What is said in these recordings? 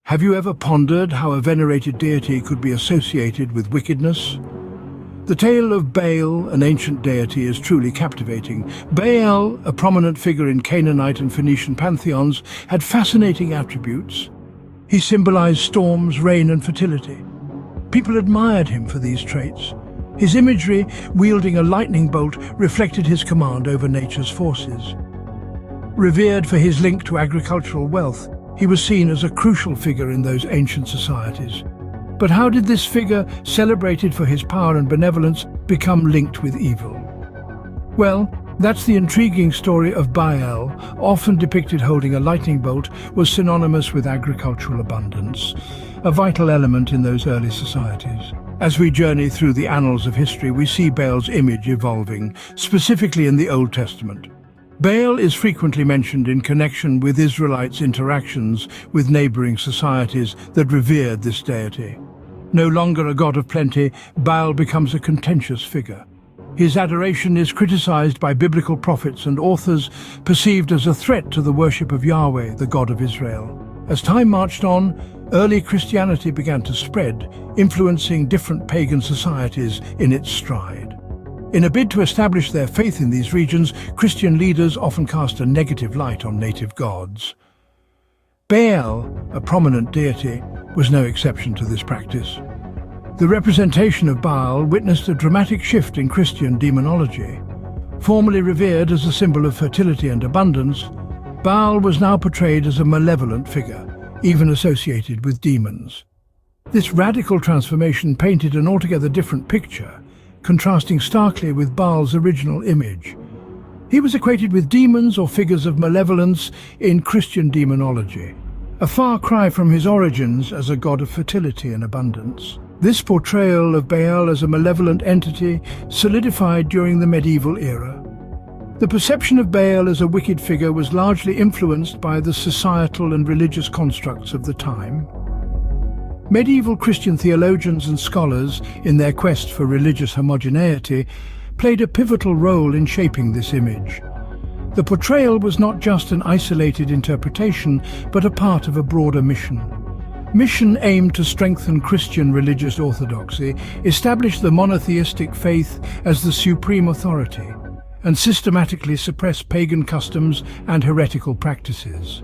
Have you ever pondered how a venerated deity could be associated with wickedness? The tale of Baal, an ancient deity, is truly captivating. Baal, a prominent figure in Canaanite and Phoenician pantheons, had fascinating attributes. He symbolized storms, rain, and fertility. People admired him for these traits. His imagery, wielding a lightning bolt, reflected his command over nature's forces. Revered for his link to agricultural wealth, he was seen as a crucial figure in those ancient societies. But how did this figure, celebrated for his power and benevolence, become linked with evil? Well, that's the intriguing story of Baal, often depicted holding a lightning bolt, was synonymous with agricultural abundance, a vital element in those early societies. As we journey through the annals of history, we see Baal's image evolving, specifically in the Old Testament. Baal is frequently mentioned in connection with Israelites' interactions with neighboring societies that revered this deity. No longer a god of plenty, Baal becomes a contentious figure. His adoration is criticized by biblical prophets and authors, perceived as a threat to the worship of Yahweh, the God of Israel. As time marched on, early Christianity began to spread, influencing different pagan societies in its stride. In a bid to establish their faith in these regions, Christian leaders often cast a negative light on native gods. Baal, a prominent deity, was no exception to this practice. The representation of Baal witnessed a dramatic shift in Christian demonology. Formerly revered as a symbol of fertility and abundance, Baal was now portrayed as a malevolent figure, even associated with demons. This radical transformation painted an altogether different picture, contrasting starkly with Baal's original image. He was equated with demons or figures of malevolence in Christian demonology, a far cry from his origins as a god of fertility and abundance. This portrayal of Baal as a malevolent entity solidified during the medieval era. The perception of Baal as a wicked figure was largely influenced by the societal and religious constructs of the time. Medieval Christian theologians and scholars, in their quest for religious homogeneity, played a pivotal role in shaping this image. The portrayal was not just an isolated interpretation, but a part of a broader mission. Mission aimed to strengthen Christian religious orthodoxy, establish the monotheistic faith as the supreme authority, and systematically suppress pagan customs and heretical practices.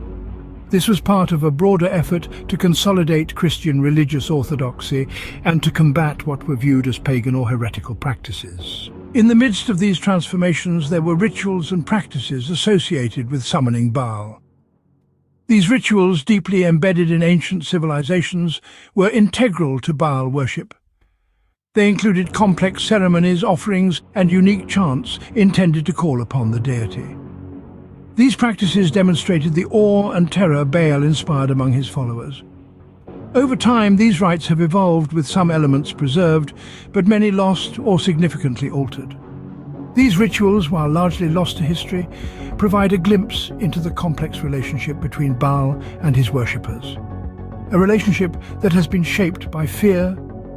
This was part of a broader effort to consolidate Christian religious orthodoxy and to combat what were viewed as pagan or heretical practices. In the midst of these transformations, there were rituals and practices associated with summoning Baal. These rituals, deeply embedded in ancient civilizations, were integral to Baal worship. They included complex ceremonies, offerings, and unique chants intended to call upon the deity. These practices demonstrated the awe and terror Baal inspired among his followers. Over time, these rites have evolved, with some elements preserved, but many lost or significantly altered. These rituals, while largely lost to history, provide a glimpse into the complex relationship between Baal and his worshippers. A relationship that has been shaped by fear,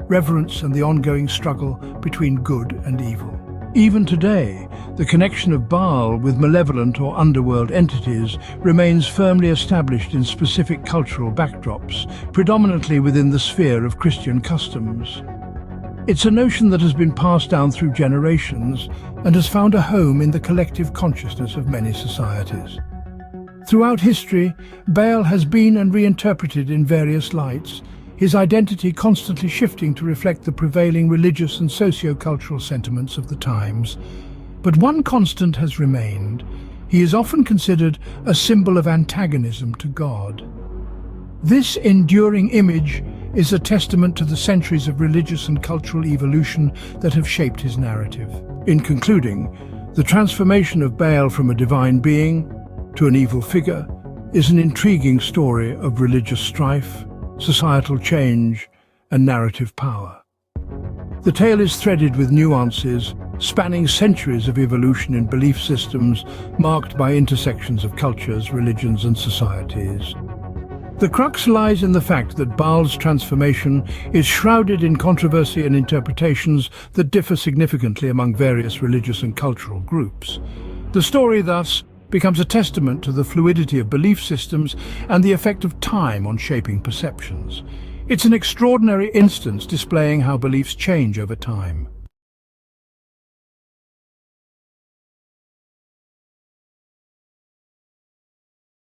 reverence, and the ongoing struggle between good and evil. Even today, the connection of Baal with malevolent or underworld entities remains firmly established in specific cultural backdrops, predominantly within the sphere of Christian customs. It's a notion that has been passed down through generations and has found a home in the collective consciousness of many societies. Throughout history, Baal has been and reinterpreted in various lights, his identity constantly shifting to reflect the prevailing religious and socio-cultural sentiments of the times. But one constant has remained. He is often considered a symbol of antagonism to God. This enduring image is a testament to the centuries of religious and cultural evolution that have shaped his narrative. In concluding, the transformation of Baal from a divine being to an evil figure is an intriguing story of religious strife, societal change, and narrative power. The tale is threaded with nuances, spanning centuries of evolution in belief systems marked by intersections of cultures, religions, and societies. The crux lies in the fact that Baal's transformation is shrouded in controversy and interpretations that differ significantly among various religious and cultural groups. The story, thus, becomes a testament to the fluidity of belief systems and the effect of time on shaping perceptions. It's an extraordinary instance displaying how beliefs change over time.